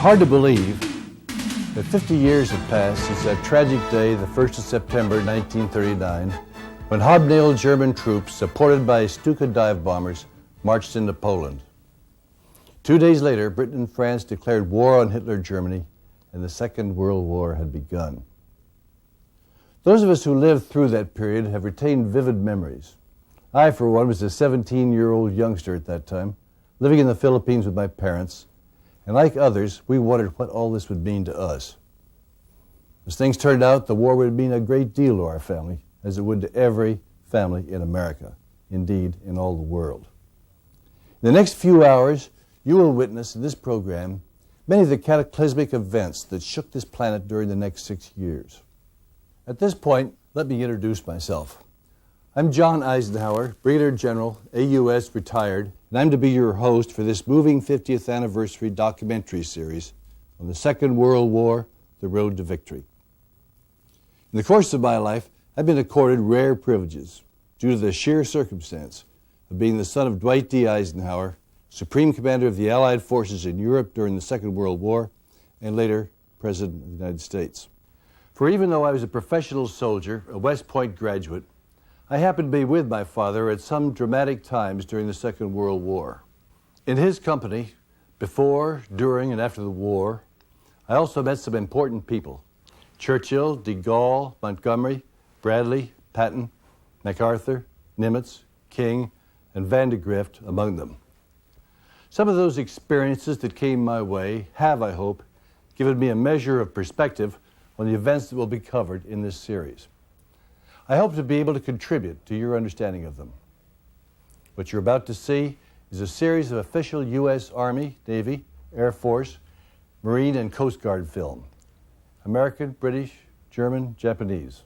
hard to believe that 50 years have passed since that tragic day, the 1st of September 1939, when hobnailed German troops, supported by Stuka dive bombers, marched into Poland. 2 days later, Britain and France declared war on Hitler Germany, and the Second World War had begun. Those of us who lived through that period have retained vivid memories. I, for one, was a 17-year-old youngster at that time, living in the Philippines with my parents, and like others, we wondered what all this would mean to us. As things turned out, the war would mean a great deal to our family, as it would to every family in America, indeed, in all the world. In the next few hours, you will witness in this program many of the cataclysmic events that shook this planet during the next 6 years. At this point, let me introduce myself. I'm John Eisenhower, Brigadier General, AUS retired, and I'm to be your host for this moving 50th anniversary documentary series on the Second World War, The Road to Victory. In the course of my life, I've been accorded rare privileges due to the sheer circumstance of being the son of Dwight D. Eisenhower, Supreme Commander of the Allied forces in Europe during the Second World War, and later President of the United States. For even though I was a professional soldier, a West Point graduate, I happened to be with my father at some dramatic times during the Second World War. In his company, before, during, and after the war, I also met some important people: Churchill, de Gaulle, Montgomery, Bradley, Patton, MacArthur, Nimitz, King, and Van de Grift among them. Some of those experiences that came my way have, I hope, given me a measure of perspective on the events that will be covered in this series. I hope to be able to contribute to your understanding of them. What you're about to see is a series of official U.S. Army, Navy, Air Force, Marine, and Coast Guard film. American, British, German, Japanese.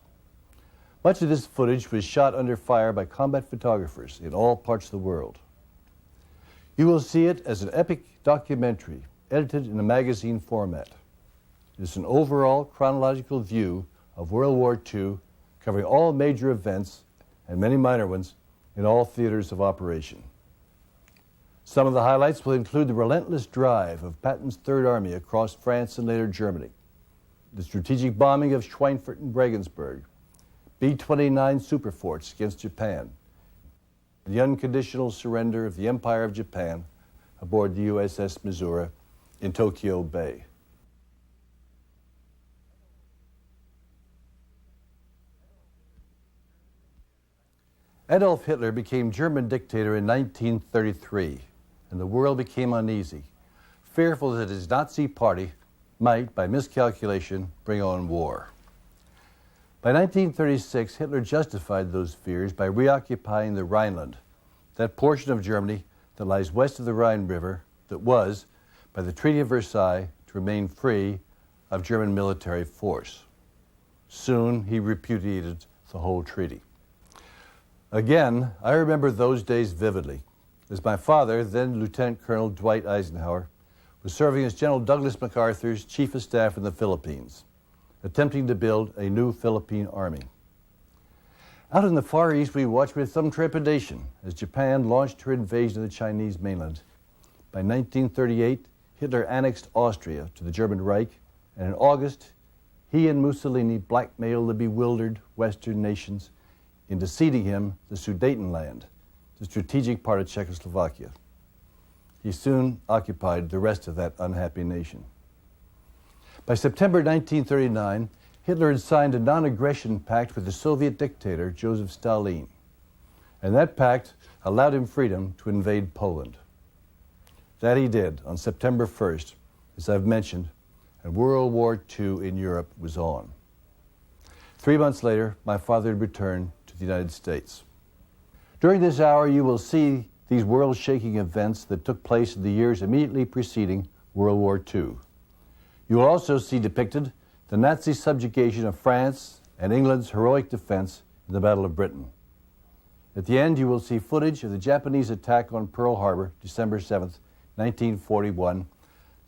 Much of this footage was shot under fire by combat photographers in all parts of the world. You will see it as an epic documentary edited in a magazine format. It is an overall chronological view of World War II, covering all major events and many minor ones in all theaters of operation. Some of the highlights will include the relentless drive of Patton's Third Army across France and later Germany, the strategic bombing of Schweinfurt and Regensburg, B-29 superforts against Japan, and the unconditional surrender of the Empire of Japan aboard the USS Missouri in Tokyo Bay. Adolf Hitler became German dictator in 1933, and the world became uneasy, fearful that his Nazi party might, by miscalculation, bring on war. By 1936, Hitler justified those fears by reoccupying the Rhineland, that portion of Germany that lies west of the Rhine River that was, by the Treaty of Versailles, to remain free of German military force. Soon, he repudiated the whole treaty. Again, I remember those days vividly, as my father, then Lieutenant Colonel Dwight Eisenhower, was serving as General Douglas MacArthur's Chief of Staff in the Philippines, attempting to build a new Philippine army. Out in the Far East, we watched with some trepidation as Japan launched her invasion of the Chinese mainland. By 1938, Hitler annexed Austria to the German Reich, and in August, he and Mussolini blackmailed the bewildered Western nations into ceding him the Sudetenland, the strategic part of Czechoslovakia. He soon occupied the rest of that unhappy nation. By September 1939, Hitler had signed a non-aggression pact with the Soviet dictator Joseph Stalin, and that pact allowed him freedom to invade Poland. That he did on September 1st, as I've mentioned, and World War II in Europe was on. 3 months later, my father had returned to the United States. During this hour, you will see these world-shaking events that took place in the years immediately preceding World War II. You will also see depicted the Nazi subjugation of France and England's heroic defense in the Battle of Britain. At the end, you will see footage of the Japanese attack on Pearl Harbor, December 7th, 1941,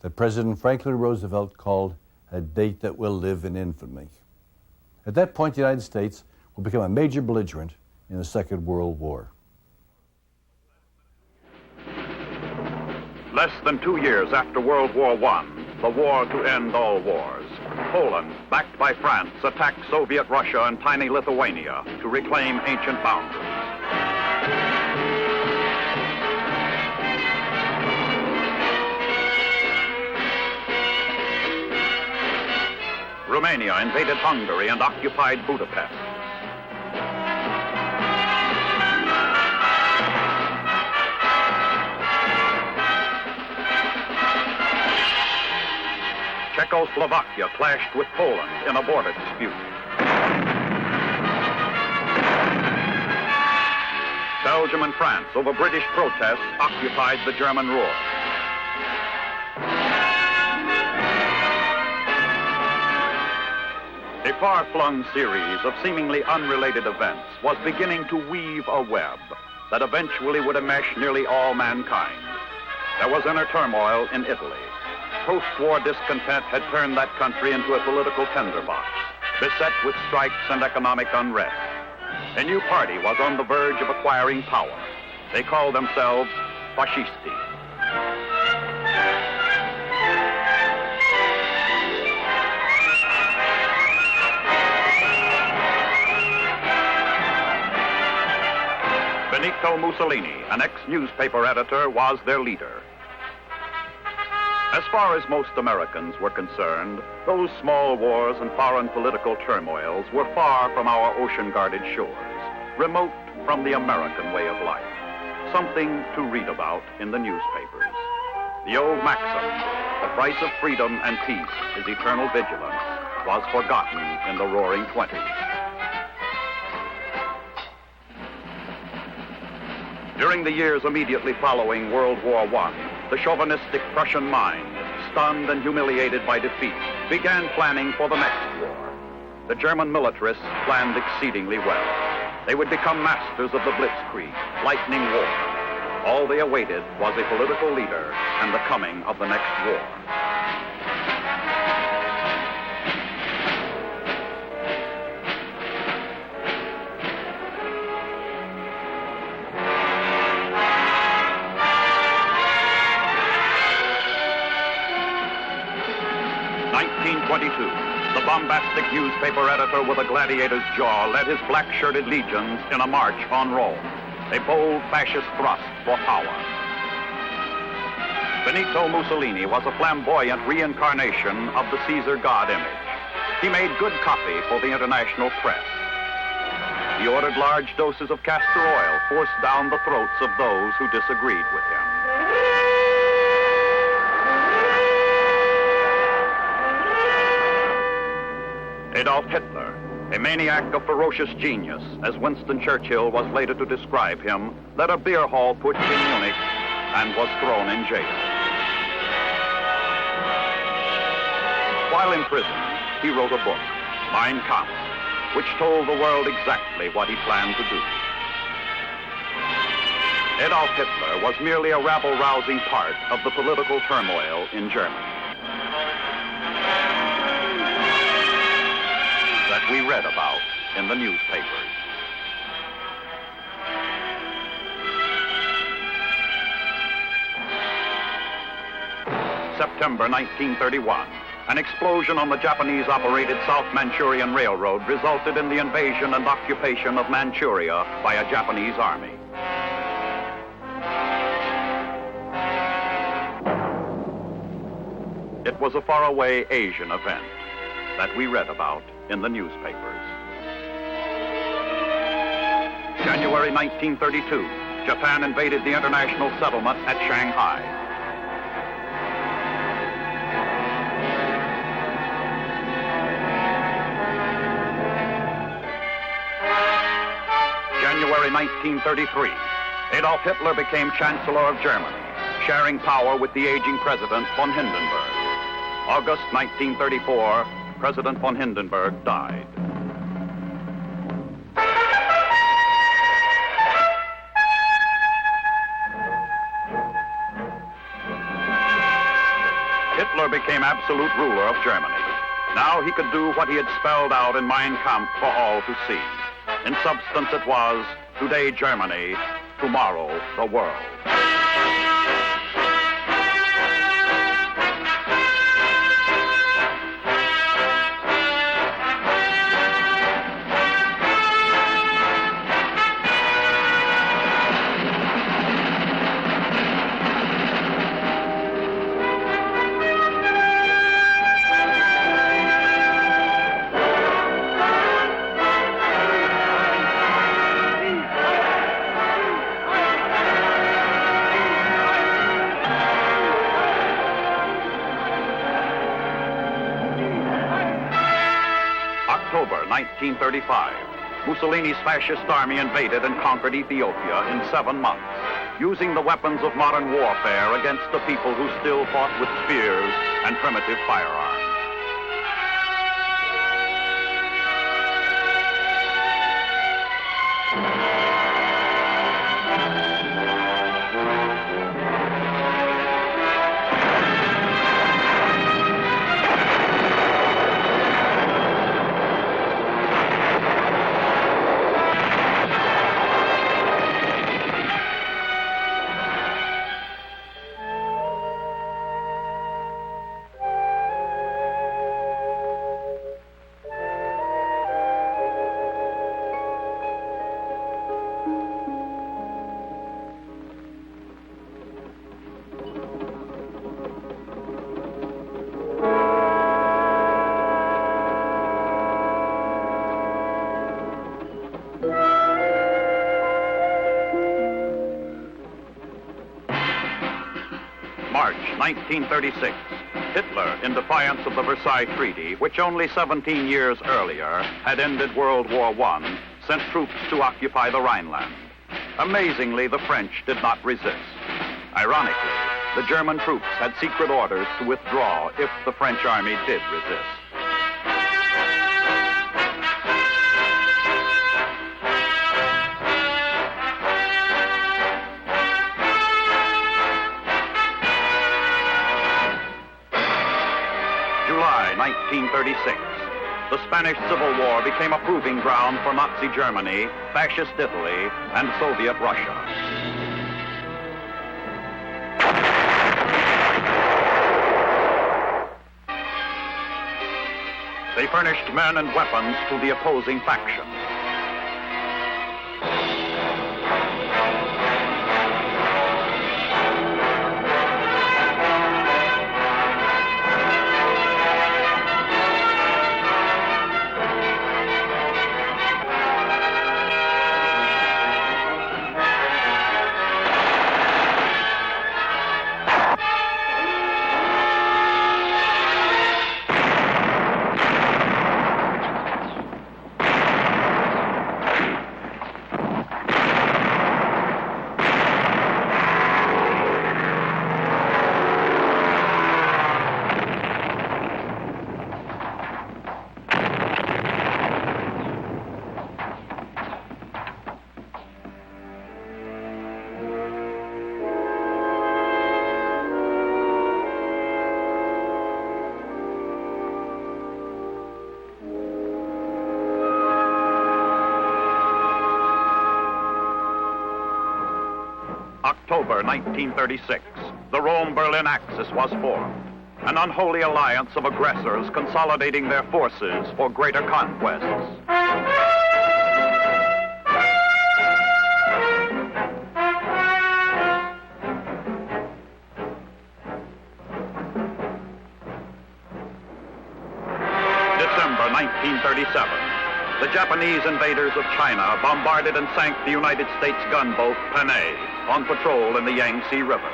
that President Franklin Roosevelt called a date that will live in infamy. At that point, the United States will become a major belligerent in the Second World War. Less than 2 years after World War I, the war to end all wars. Poland, backed by France, attacked Soviet Russia and tiny Lithuania to reclaim ancient boundaries. Romania invaded Hungary and occupied Budapest. Czechoslovakia clashed with Poland in a border dispute. Belgium and France, over British protests, occupied the German Ruhr. A far-flung series of seemingly unrelated events was beginning to weave a web that eventually would enmesh nearly all mankind. There was inner turmoil in Italy. Post-war discontent had turned that country into a political tinderbox, beset with strikes and economic unrest. A new party was on the verge of acquiring power. They called themselves fascisti. Benito Mussolini, an ex-newspaper editor, was their leader. As far as most Americans were concerned, those small wars and foreign political turmoils were far from our ocean-guarded shores, remote from the American way of life, something to read about in the newspapers. The old maxim, the price of freedom and peace is eternal vigilance, was forgotten in the Roaring '20s. During the years immediately following World War I, the chauvinistic Prussian mind, stunned and humiliated by defeat, began planning for the next war. The German militarists planned exceedingly well. They would become masters of the blitzkrieg, lightning war. All they awaited was a political leader and the coming of the next war. The bombastic newspaper editor with a gladiator's jaw led his black-shirted legions in a march on Rome, a bold fascist thrust for power. Benito Mussolini was a flamboyant reincarnation of the Caesar God image. He made good copy for the international press. He ordered large doses of castor oil forced down the throats of those who disagreed with him. Adolf Hitler, a maniac of ferocious genius, as Winston Churchill was later to describe him, led a beer hall putsch in Munich and was thrown in jail. While in prison, he wrote a book, Mein Kampf, which told the world exactly what he planned to do. Adolf Hitler was merely a rabble-rousing part of the political turmoil in Germany that we read about in the newspapers. September 1931, an explosion on the Japanese-operated South Manchurian Railroad resulted in the invasion and occupation of Manchuria by a Japanese army. It was a faraway Asian event that we read about in the newspapers. January 1932, Japan invaded the international settlement at Shanghai. January 1933, Adolf Hitler became Chancellor of Germany, sharing power with the aging President von Hindenburg. August 1934, President von Hindenburg died. Hitler became absolute ruler of Germany. Now he could do what he had spelled out in Mein Kampf for all to see. In substance, it was, today Germany, tomorrow the world. 1935, Mussolini's fascist army invaded and conquered Ethiopia in 7 months, using the weapons of modern warfare against a people who still fought with spears and primitive firearms. March 1936, Hitler, in defiance of the Versailles Treaty, which only 17 years earlier had ended World War I, sent troops to occupy the Rhineland. Amazingly, the French did not resist. Ironically, the German troops had secret orders to withdraw if the French army did resist. July 1936. The Spanish Civil War became a proving ground for Nazi Germany, Fascist Italy, and Soviet Russia. They furnished men and weapons to the opposing factions. October 1936, the Rome-Berlin Axis was formed, an unholy alliance of aggressors consolidating their forces for greater conquests. December 1937. The Japanese invaders of China bombarded and sank the United States gunboat Panay on patrol in the Yangtze River.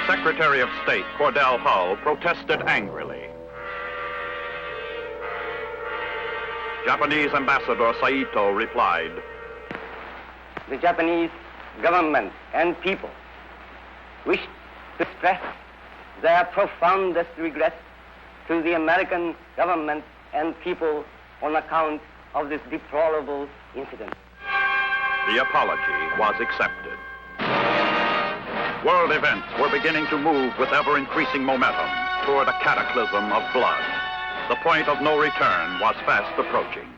Secretary of State Cordell Hull protested angrily. Japanese Ambassador Saito replied, "The Japanese government and people wish to express their profoundest regret to the American government and people on account of this deplorable incident." The apology was accepted. World events were beginning to move with ever-increasing momentum toward a cataclysm of blood. The point of no return was fast approaching.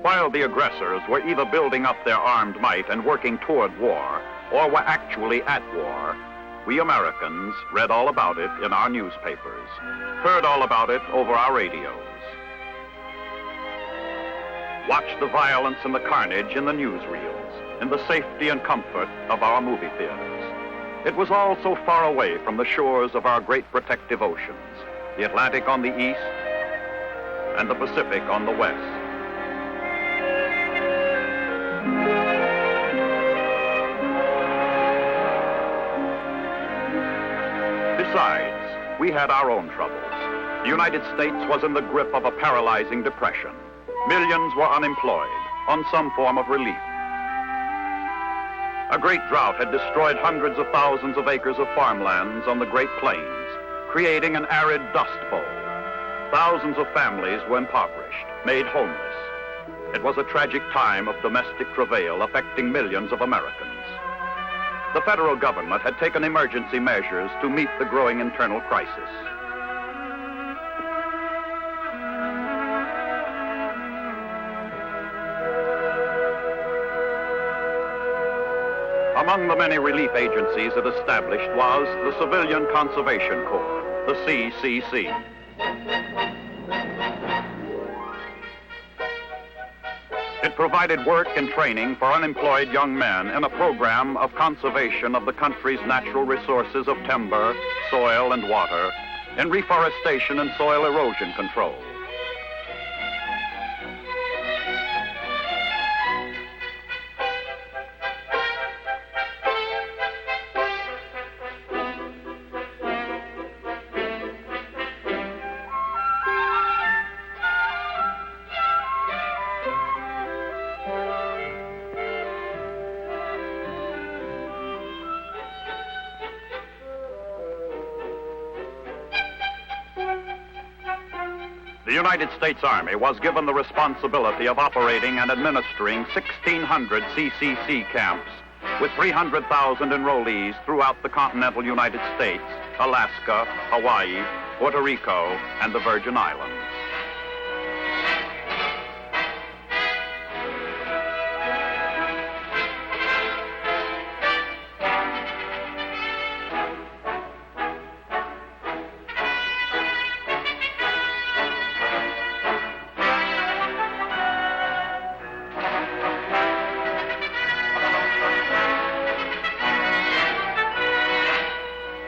While the aggressors were either building up their armed might and working toward war, or were actually at war, we Americans read all about it in our newspapers, heard all about it over our radios, watched the violence and the carnage in the newsreels, in the safety and comfort of our movie theaters. It was all so far away from the shores of our great protective oceans, the Atlantic on the east and the Pacific on the west. Besides, we had our own troubles. The United States was in the grip of a paralyzing depression. Millions were unemployed, on some form of relief. A great drought had destroyed hundreds of thousands of acres of farmlands on the Great Plains, creating an arid dust bowl. Thousands of families were impoverished, made homeless. It was a tragic time of domestic travail affecting millions of Americans. The federal government had taken emergency measures to meet the growing internal crisis. Among the many relief agencies it established was the Civilian Conservation Corps, the CCC. It provided work and training for unemployed young men in a program of conservation of the country's natural resources of timber, soil, and water, in reforestation and soil erosion control. The United States Army was given the responsibility of operating and administering 1,600 CCC camps with 300,000 enrollees throughout the continental United States, Alaska, Hawaii, Puerto Rico, and the Virgin Islands.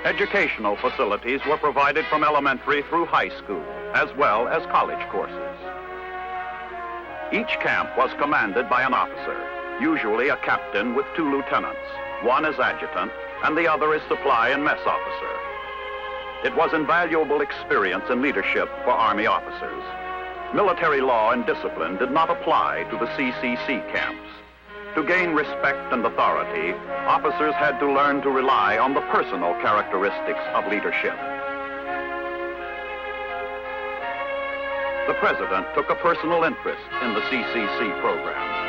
Educational facilities were provided from elementary through high school, as well as college courses. Each camp was commanded by an officer, usually a captain with 2 lieutenants, one as adjutant and the other as supply and mess officer. It was invaluable experience in leadership for Army officers. Military law and discipline did not apply to the CCC camps. To gain respect and authority, officers had to learn to rely on the personal characteristics of leadership. The President took a personal interest in the CCC program.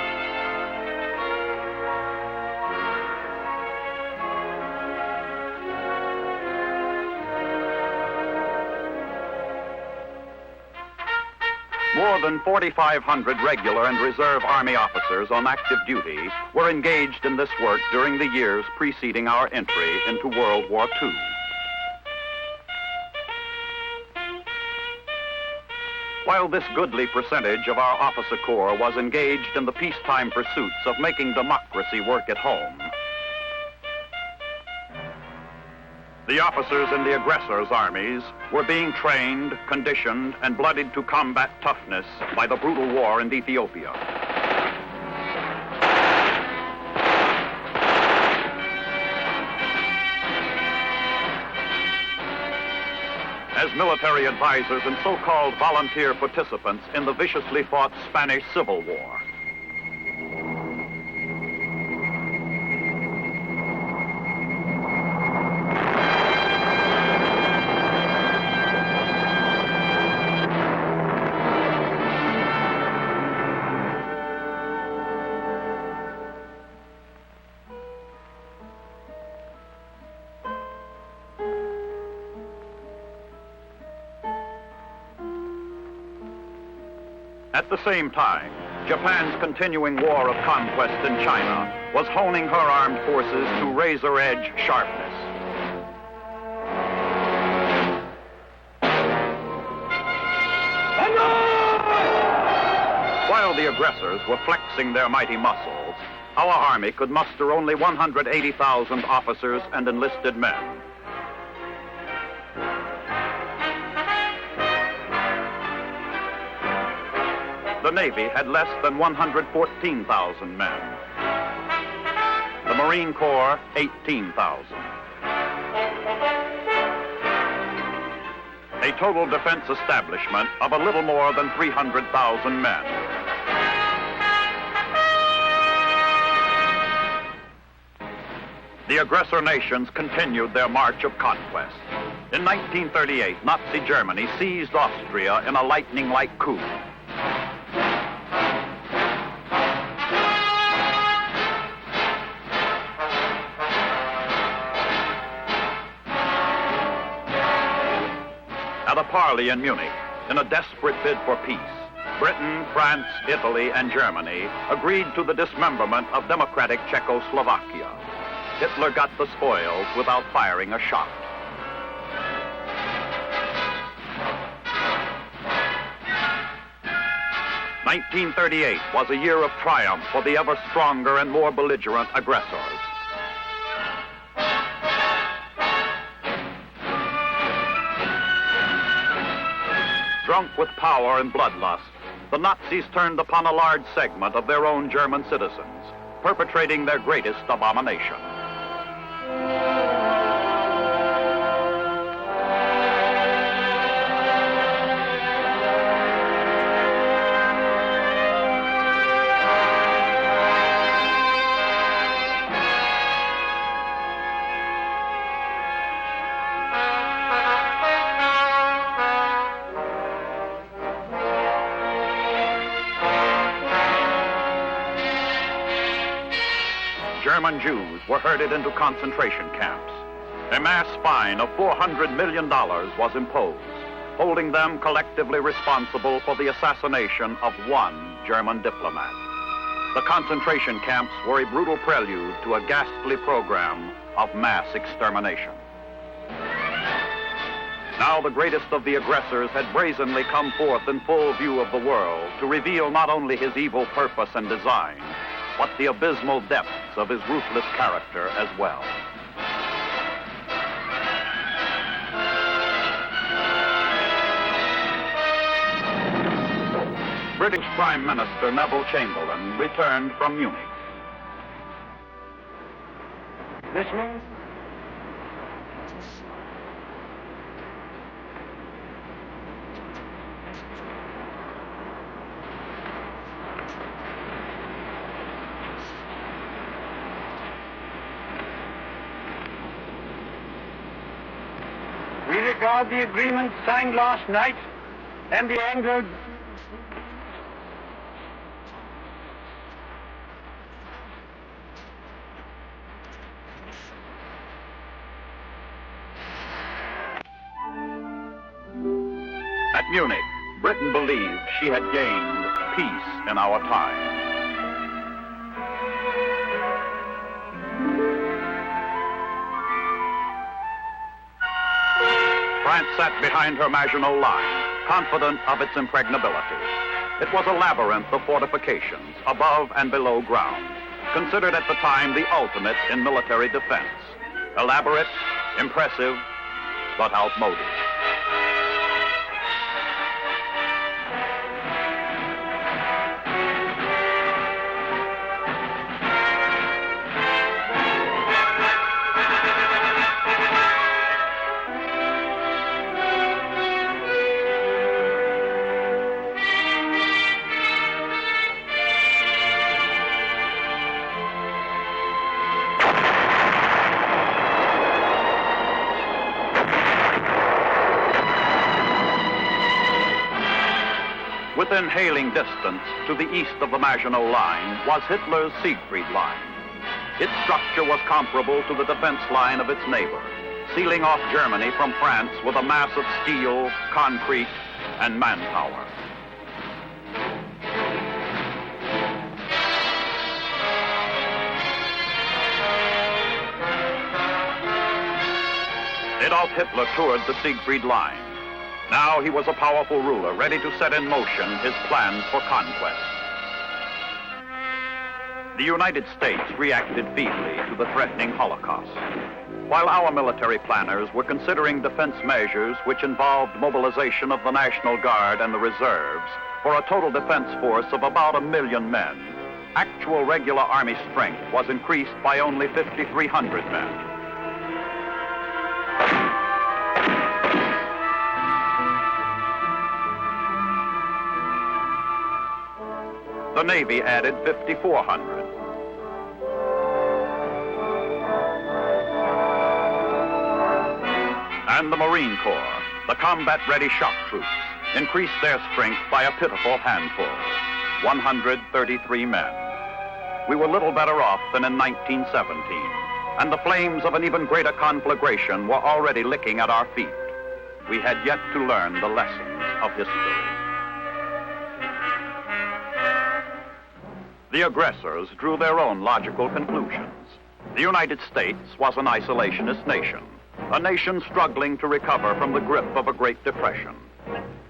More than 4,500 regular and reserve Army officers on active duty were engaged in this work during the years preceding our entry into World War II. While this goodly percentage of our officer corps was engaged in the peacetime pursuits of making democracy work at home, the officers in the aggressors' armies were being trained, conditioned, and blooded to combat toughness by the brutal war in Ethiopia. As military advisors and so-called volunteer participants in the viciously fought Spanish Civil War. At the same time, Japan's continuing war of conquest in China was honing her armed forces to razor-edge sharpness. While the aggressors were flexing their mighty muscles, our army could muster only 180,000 officers and enlisted men. The Navy had less than 114,000 men. The Marine Corps, 18,000. A total defense establishment of a little more than 300,000 men. The aggressor nations continued their march of conquest. In 1938, Nazi Germany seized Austria in a lightning-like coup. At a parley in Munich, in a desperate bid for peace, Britain, France, Italy, and Germany agreed to the dismemberment of democratic Czechoslovakia. Hitler got the spoils without firing a shot. "1938 was a year of triumph for the ever stronger and more belligerent aggressors. Drunk with power and bloodlust, the Nazis turned upon a large segment of their own German citizens, perpetrating their greatest abomination. German Jews were herded into concentration camps. A mass fine of $400 million was imposed, holding them collectively responsible for the assassination of one German diplomat. The concentration camps were a brutal prelude to a ghastly program of mass extermination. Now the greatest of the aggressors had brazenly come forth in full view of the world to reveal not only his evil purpose and design, but the abysmal depths of his ruthless character as well. British Prime Minister Neville Chamberlain returned from Munich. Listening? We regard the agreement signed last night and the anger At Munich, Britain believed she had gained peace in our time. France sat behind her Maginot Line, confident of its impregnability. It was a labyrinth of fortifications, above and below ground, considered at the time the ultimate in military defense. Elaborate, impressive, but outmoded. Within hailing distance to the east of the Maginot Line was Hitler's Siegfried Line. Its structure was comparable to the defense line of its neighbor, sealing off Germany from France with a mass of steel, concrete, and manpower. Adolf Hitler toured the Siegfried Line. Now he was a powerful ruler, ready to set in motion his plans for conquest. The United States reacted feebly to the threatening Holocaust. While our military planners were considering defense measures which involved mobilization of the National Guard and the reserves for a total defense force of about 1 million men, actual regular Army strength was increased by only 5,300 men. The Navy added 5,400. And the Marine Corps, the combat-ready shock troops, increased their strength by a pitiful handful, 133 men. We were little better off than in 1917, and the flames of an even greater conflagration were already licking at our feet. We had yet to learn the lessons of history. The aggressors drew their own logical conclusions. The United States was an isolationist nation, a nation struggling to recover from the grip of a Great Depression.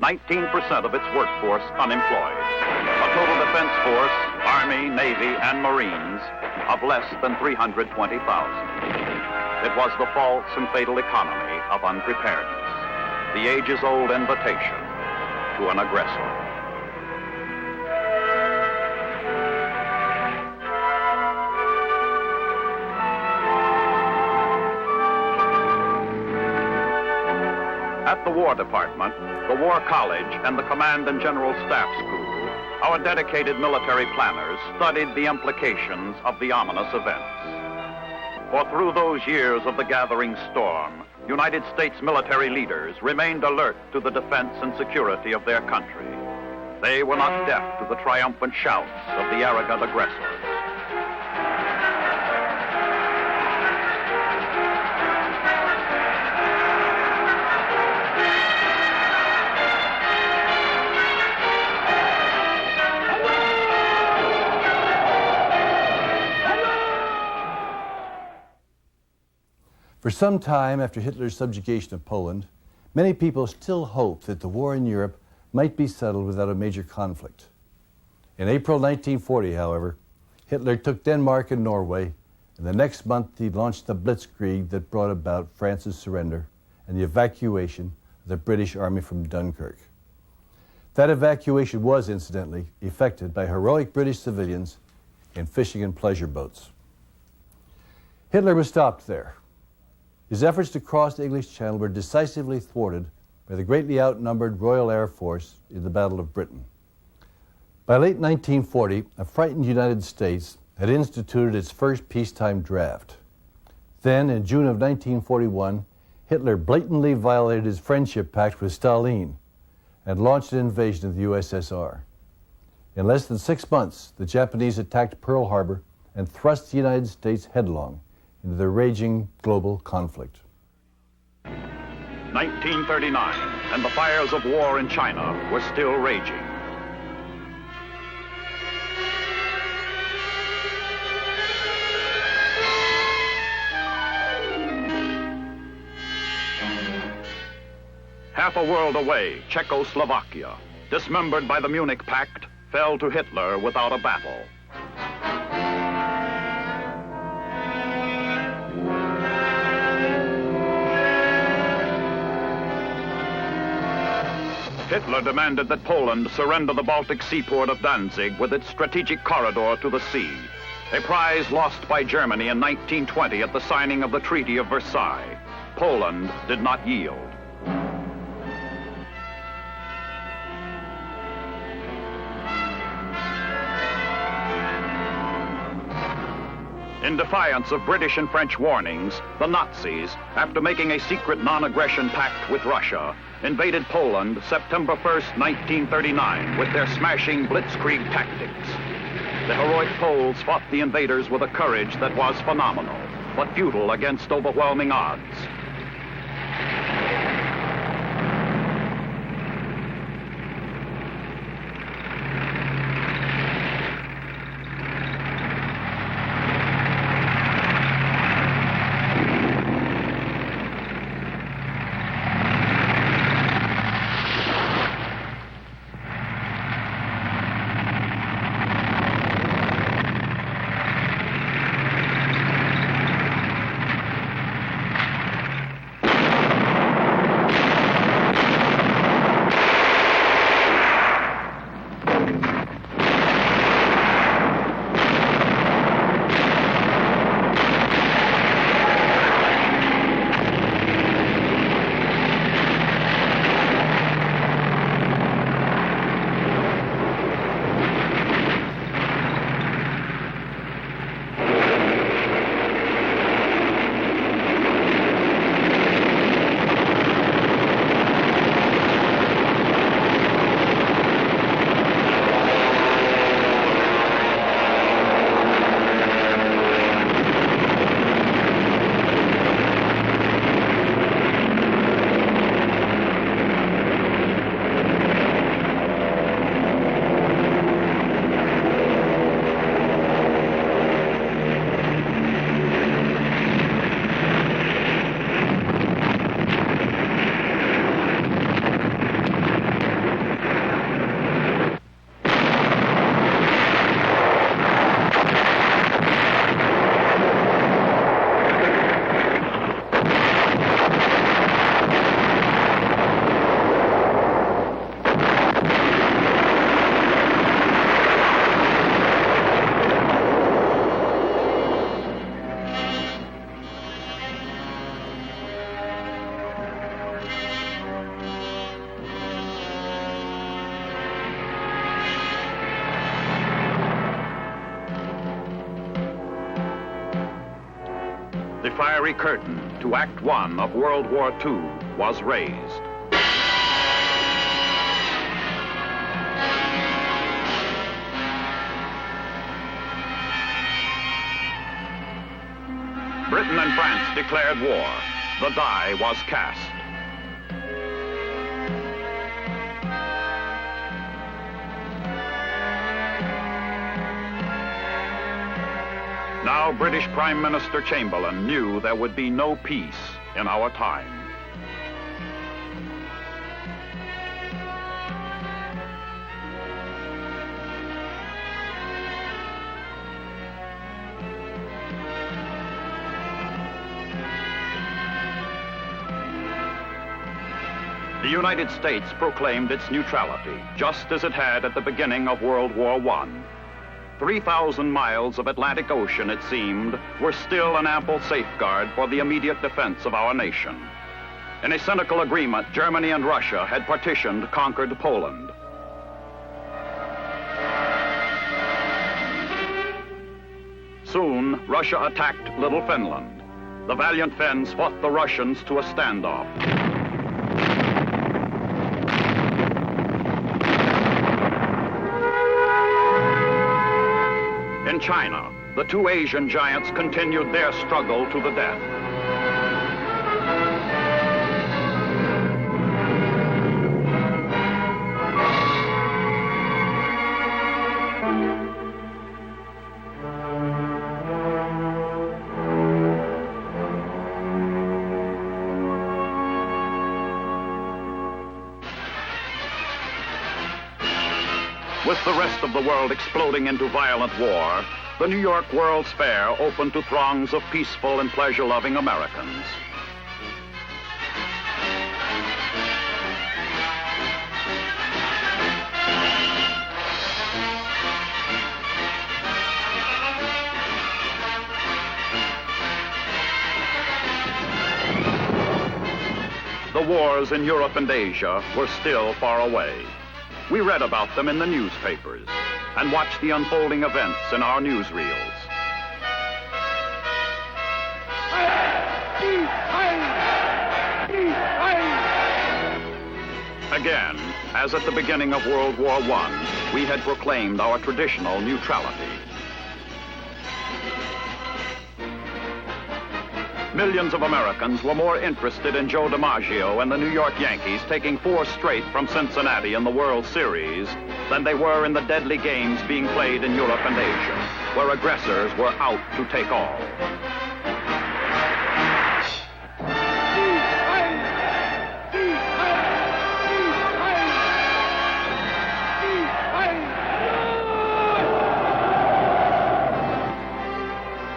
19% of its workforce unemployed. A total defense force, Army, Navy, and Marines, of less than 320,000. It was the false and fatal economy of unpreparedness, the ages-old invitation to an aggressor. At the War Department, the War College, and the Command and General Staff School, our dedicated military planners studied the implications of the ominous events. For through those years of the gathering storm, United States military leaders remained alert to the defense and security of their country. They were not deaf to the triumphant shouts of the arrogant aggressors. For some time after Hitler's subjugation of Poland, many people still hoped that the war in Europe might be settled without a major conflict. In April 1940, however, Hitler took Denmark and Norway, and the next month he launched the blitzkrieg that brought about France's surrender and the evacuation of the British Army from Dunkirk. That evacuation was, incidentally, effected by heroic British civilians in fishing and pleasure boats. Hitler was stopped there. His efforts to cross the English Channel were decisively thwarted by the greatly outnumbered Royal Air Force in the Battle of Britain. By late 1940, a frightened United States had instituted its first peacetime draft. Then, in June of 1941, Hitler blatantly violated his friendship pact with Stalin and launched an invasion of the USSR. In less than 6 months, the Japanese attacked Pearl Harbor and thrust the United States headlong into the raging global conflict. 1939, and the fires of war in China were still raging. Half a world away, Czechoslovakia, dismembered by the Munich Pact, fell to Hitler without a battle. Hitler demanded that Poland surrender the Baltic seaport of Danzig with its strategic corridor to the sea, a prize lost by Germany in 1920 at the signing of the Treaty of Versailles. Poland did not yield. In defiance of British and French warnings, the Nazis, after making a secret non-aggression pact with Russia, invaded Poland September 1st, 1939, with their smashing blitzkrieg tactics. The heroic Poles fought the invaders with a courage that was phenomenal, but futile against overwhelming odds. The fiery curtain to Act One of World War II was raised. Britain and France declared war. The die was cast. Now British Prime Minister Chamberlain knew there would be no peace in our time. The United States proclaimed its neutrality, just as it had at the beginning of World War I. 3,000 miles of Atlantic Ocean, it seemed, were still an ample safeguard for the immediate defense of our nation. In a cynical agreement, Germany and Russia had partitioned conquered Poland. Soon, Russia attacked Little Finland. The valiant Finns fought the Russians to a standoff. In China, the two Asian giants continued their struggle to the death. With the rest of the world exploding into violent war, the New York World's Fair opened to throngs of peaceful and pleasure-loving Americans. The wars in Europe and Asia were still far away. We read about them in the newspapers and watched the unfolding events in our newsreels. Again, as at the beginning of World War I, we had proclaimed our traditional neutrality. Millions of Americans were more interested in Joe DiMaggio and the New York Yankees taking 4 straight from Cincinnati in the World Series than they were in the deadly games being played in Europe and Asia, where aggressors were out to take all.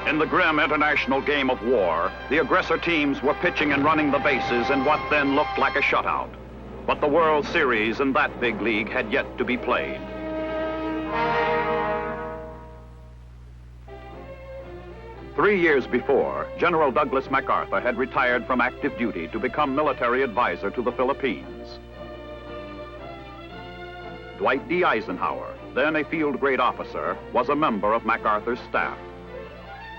In the grim international game of war, the aggressor teams were pitching and running the bases in what then looked like a shutout. But the World Series in that big league had yet to be played. Three years before, General Douglas MacArthur had retired from active duty to become military advisor to the Philippines. Dwight D. Eisenhower, then a field grade officer, was a member of MacArthur's staff.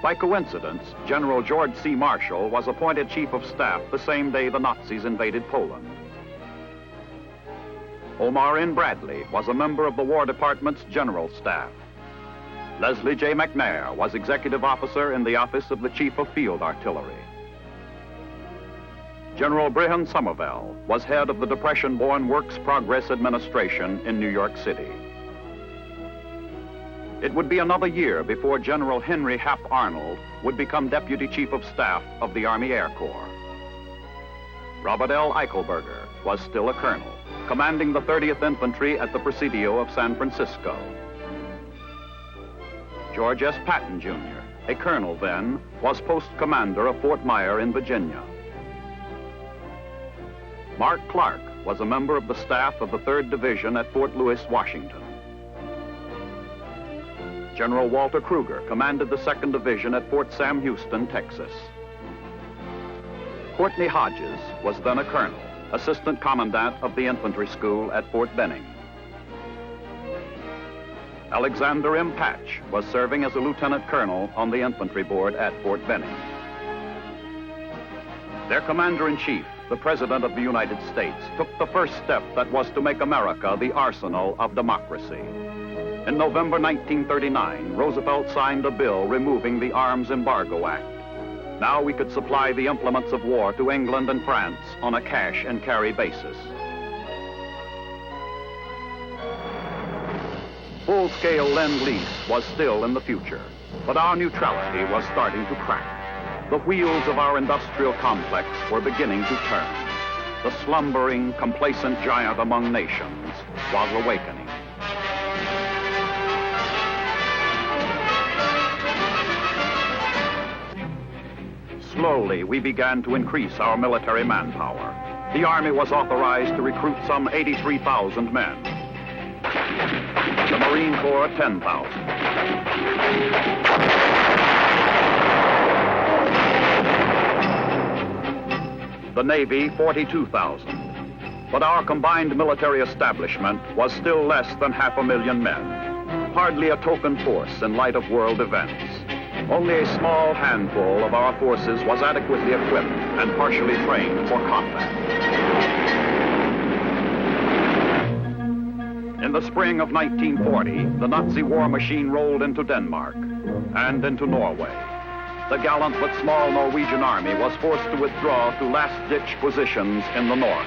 By coincidence, General George C. Marshall was appointed Chief of Staff the same day the Nazis invaded Poland. Omar N. Bradley was a member of the War Department's General Staff. Leslie J. McNair was Executive Officer in the Office of the Chief of Field Artillery. General Brigham Somervell was head of the Depression-born Works Progress Administration in New York City. It would be another year before General Henry Hap Arnold would become Deputy Chief of Staff of the Army Air Corps. Robert L. Eichelberger was still a colonel, commanding the 30th Infantry at the Presidio of San Francisco. George S. Patton, Jr., a colonel then, was post commander of Fort Myer in Virginia. Mark Clark was a member of the staff of the 3rd Division at Fort Lewis, Washington. General Walter Kruger commanded the 2nd Division at Fort Sam Houston, Texas. Courtney Hodges was then a colonel, assistant commandant of the infantry school at Fort Benning. Alexander M. Patch was serving as a lieutenant colonel on the infantry board at Fort Benning. Their commander-in-chief, the President of the United States, took the first step that was to make America the arsenal of democracy. In November 1939, Roosevelt signed a bill removing the Arms Embargo Act. Now we could supply the implements of war to England and France on a cash and carry basis. Full-scale Lend-Lease was still in the future, but our neutrality was starting to crack. The wheels of our industrial complex were beginning to turn. The slumbering, complacent giant among nations was awakening. Slowly, we began to increase our military manpower. The Army was authorized to recruit some 83,000 men. The Marine Corps, 10,000. The Navy, 42,000. But our combined military establishment was still less than 500,000 men. Hardly a token force in light of world events. Only a small handful of our forces was adequately equipped and partially trained for combat. In the spring of 1940, the Nazi war machine rolled into Denmark and into Norway. The gallant but small Norwegian army was forced to withdraw to last-ditch positions in the north.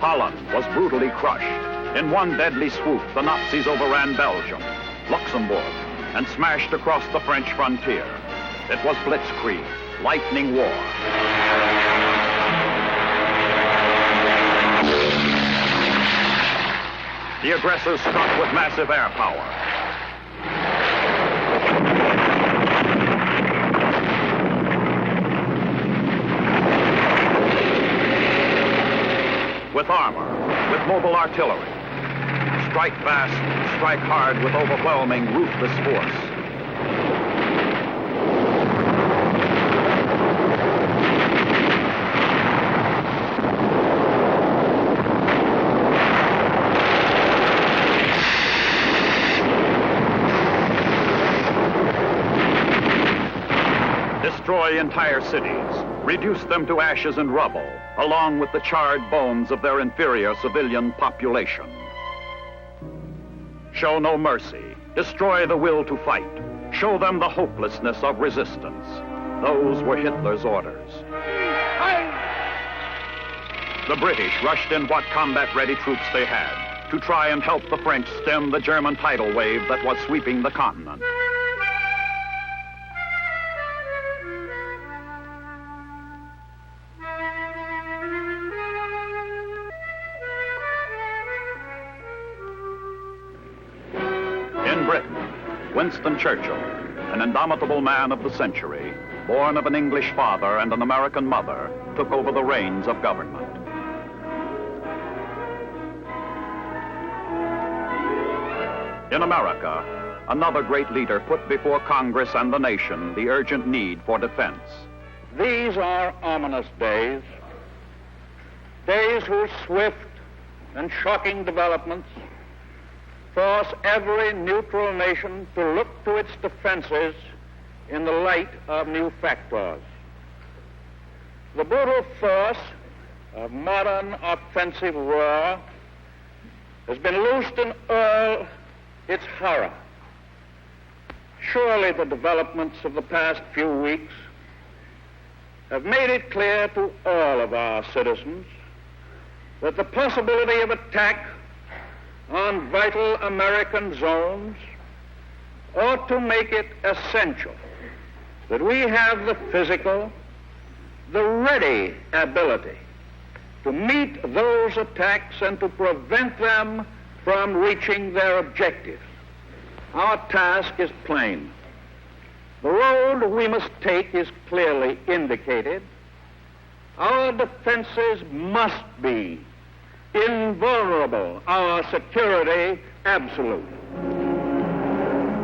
Holland was brutally crushed. In one deadly swoop, the Nazis overran Belgium, Luxembourg, and smashed across the French frontier. It was blitzkrieg, lightning war. The aggressors struck with massive air power. With armor, with mobile artillery. Strike fast, strike hard with overwhelming, ruthless force. Destroy entire cities, reduce them to ashes and rubble, along with the charred bones of their inferior civilian population. Show no mercy, destroy the will to fight, show them the hopelessness of resistance. Those were Hitler's orders. The British rushed in what combat-ready troops they had to try and help the French stem the German tidal wave that was sweeping the continent. In Britain, Winston Churchill, an indomitable man of the century, born of an English father and an American mother, took over the reins of government. In America, another great leader put before Congress and the nation the urgent need for defense. These are ominous days, days whose swift and shocking developments force every neutral nation to look to its defenses in the light of new factors. The brutal force of modern offensive war has been loosed in all its horror. Surely the developments of the past few weeks have made it clear to all of our citizens that the possibility of attack on vital American zones ought to make it essential that we have the physical, the ready ability to meet those attacks and to prevent them from reaching their objectives. Our task is plain. The road we must take is clearly indicated. Our defenses must be invulnerable, our security absolute.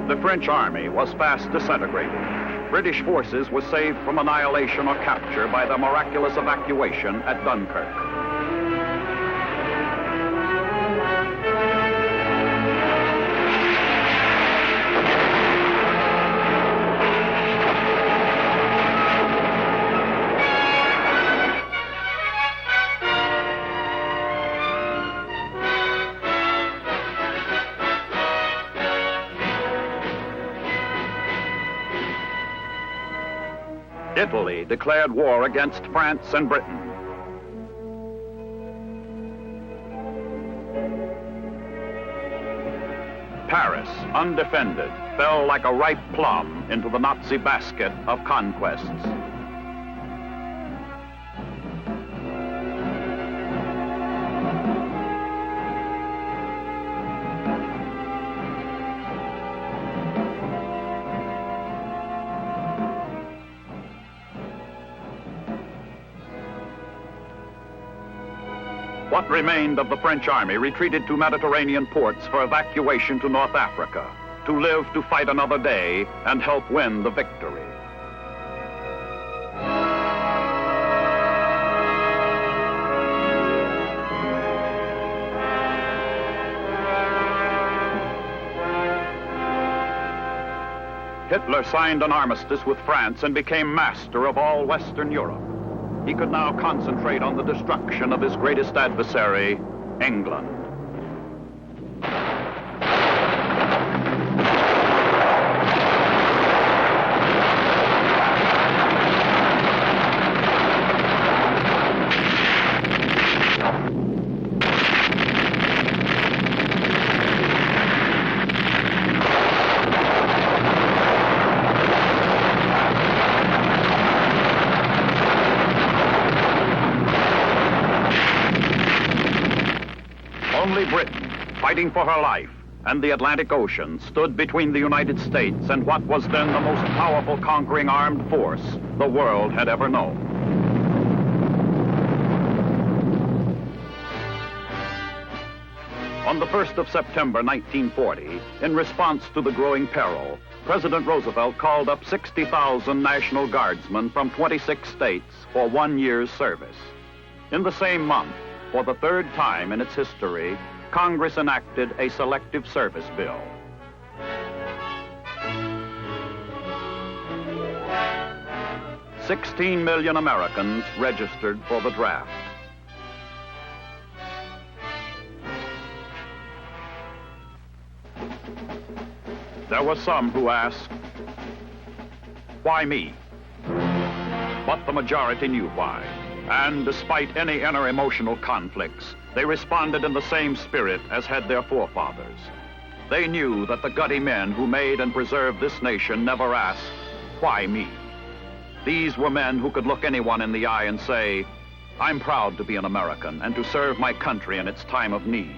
The French army was fast disintegrating. British forces were saved from annihilation or capture by the miraculous evacuation at Dunkirk. Italy declared war against France and Britain. Paris, undefended, fell like a ripe plum into the Nazi basket of conquests. What remained of the French army retreated to Mediterranean ports for evacuation to North Africa, to live to fight another day and help win the victory. Hitler signed an armistice with France and became master of all Western Europe. He could now concentrate on the destruction of his greatest adversary, England. Only Britain, fighting for her life, and the Atlantic Ocean stood between the United States and what was then the most powerful conquering armed force the world had ever known. On the 1st of September 1940, in response to the growing peril, President Roosevelt called up 60,000 National Guardsmen from 26 states for 1 year's service. In the same month, for the third time in its history, Congress enacted a selective service bill. $16 million Americans registered for the draft. There were some who asked, why me? But the majority knew why. And despite any inner emotional conflicts, they responded in the same spirit as had their forefathers. They knew that the gutty men who made and preserved this nation never asked, why me? These were men who could look anyone in the eye and say, I'm proud to be an American and to serve my country in its time of need.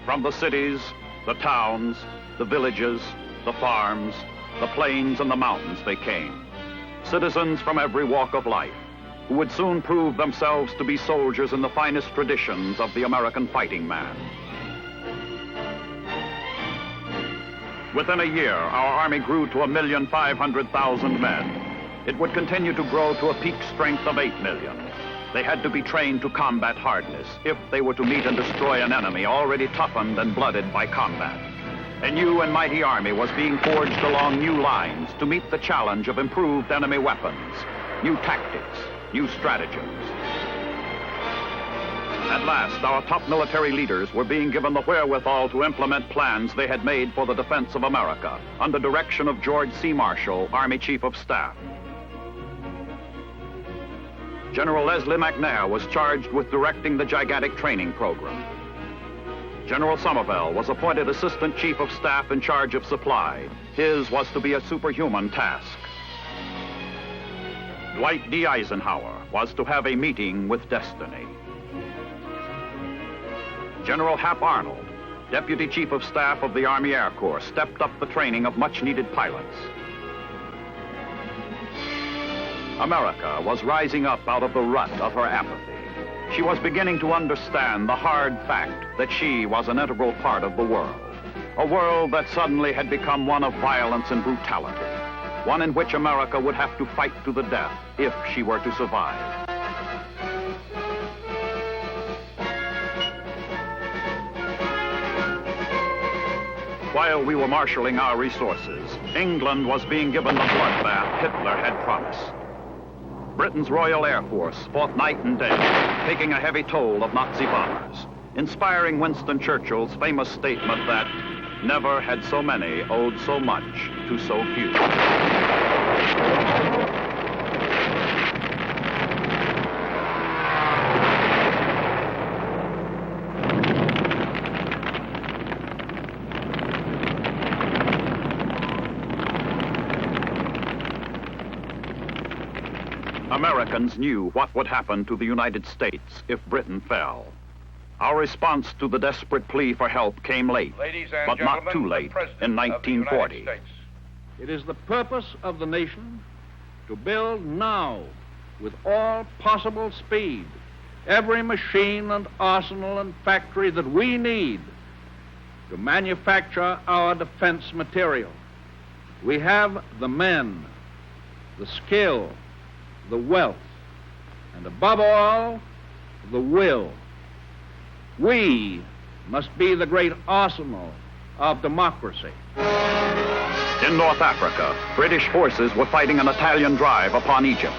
From the cities, the towns, the villages, the farms, the plains and the mountains they came. Citizens from every walk of life, who would soon prove themselves to be soldiers in the finest traditions of the American fighting man. Within a year, our army grew to 1,500,000 men. It would continue to grow to a peak strength of 8 million. They had to be trained to combat hardness if they were to meet and destroy an enemy already toughened and blooded by combat. A new and mighty army was being forged along new lines to meet the challenge of improved enemy weapons, new tactics, new stratagems. At last, our top military leaders were being given the wherewithal to implement plans they had made for the defense of America under direction of George C. Marshall, Army Chief of Staff. General Leslie McNair was charged with directing the gigantic training program. General Somervell was appointed Assistant Chief of Staff in charge of supply. His was to be a superhuman task. Dwight D. Eisenhower was to have a meeting with destiny. General Hap Arnold, Deputy Chief of Staff of the Army Air Corps, stepped up the training of much-needed pilots. America was rising up out of the rut of her apathy. She was beginning to understand the hard fact that she was an integral part of the world. A world that suddenly had become one of violence and brutality. One in which America would have to fight to the death if she were to survive. While we were marshaling our resources, England was being given the bloodbath Hitler had promised. Britain's Royal Air Force fought night and day, taking a heavy toll of Nazi bombers, inspiring Winston Churchill's famous statement that never had so many owed so much to so few. Americans knew what would happen to the United States if Britain fell. Our response to the desperate plea for help came late, but not too late, in 1940. It is the purpose of the nation to build now, with all possible speed, every machine and arsenal and factory that we need to manufacture our defense material. We have the men, the skill, the wealth, and above all, the will. We must be the great arsenal of democracy. In North Africa, British forces were fighting an Italian drive upon Egypt.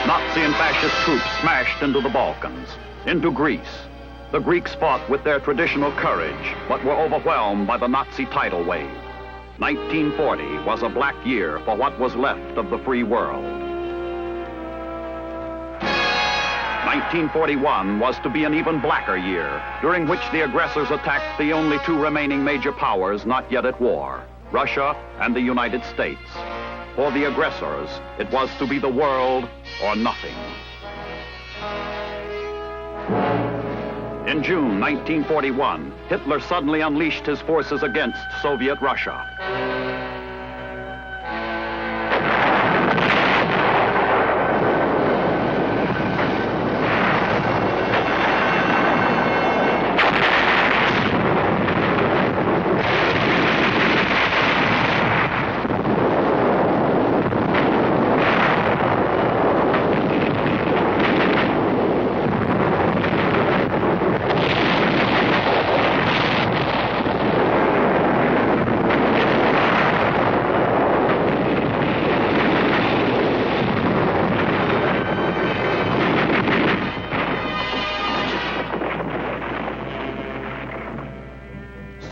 Nazi and fascist troops smashed into the Balkans, into Greece. The Greeks fought with their traditional courage, but were overwhelmed by the Nazi tidal wave. 1940 was a black year for what was left of the free world. 1941 was to be an even blacker year, during which the aggressors attacked the only two remaining major powers not yet at war, Russia and the United States. For the aggressors, it was to be the world or nothing. In June 1941, Hitler suddenly unleashed his forces against Soviet Russia.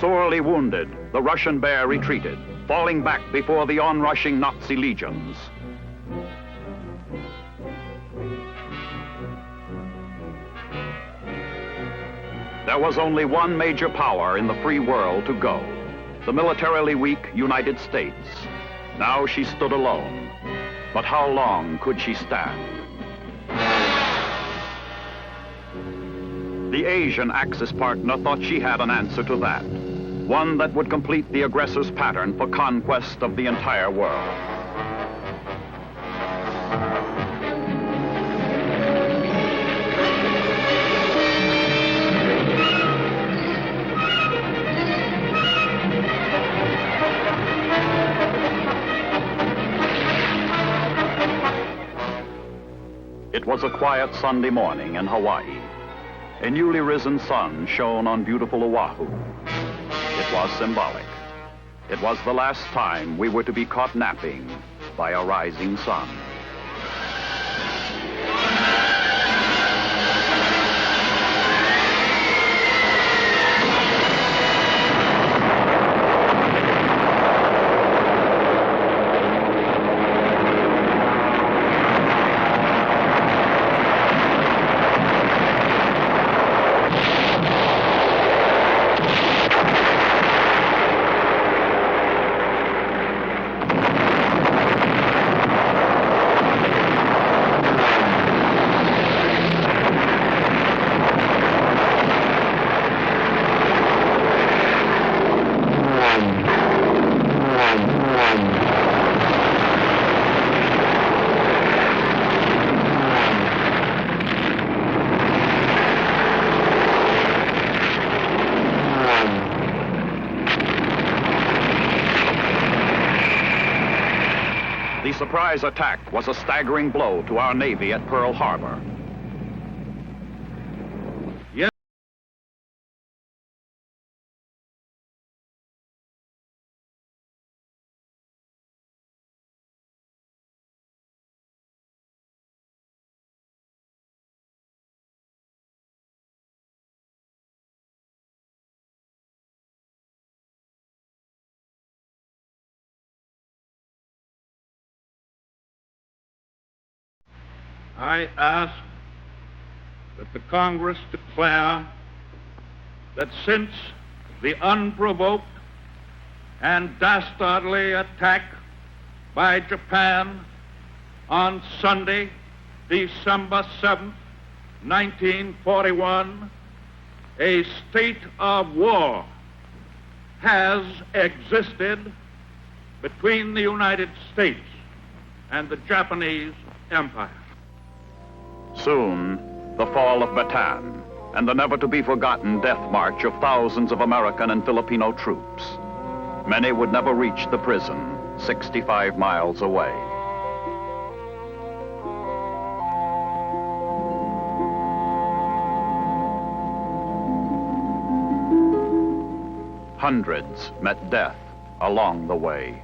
Sorely wounded, the Russian bear retreated, falling back before the onrushing Nazi legions. There was only one major power in the free world to go, the militarily weak United States. Now she stood alone. But how long could she stand? The Asian Axis partner thought she had an answer to that. One that would complete the aggressor's pattern for conquest of the entire world. It was a quiet Sunday morning in Hawaii. A newly risen sun shone on beautiful Oahu. It was symbolic. It was the last time we were to be caught napping by a rising sun. The surprise attack was a staggering blow to our Navy at Pearl Harbor. I ask that the Congress declare that since the unprovoked and dastardly attack by Japan on Sunday, December 7th, 1941, a state of war has existed between the United States and the Japanese Empire. Soon, the fall of Bataan and the never-to-be-forgotten death march of thousands of American and Filipino troops. Many would never reach the prison 65 miles away. Hundreds met death along the way.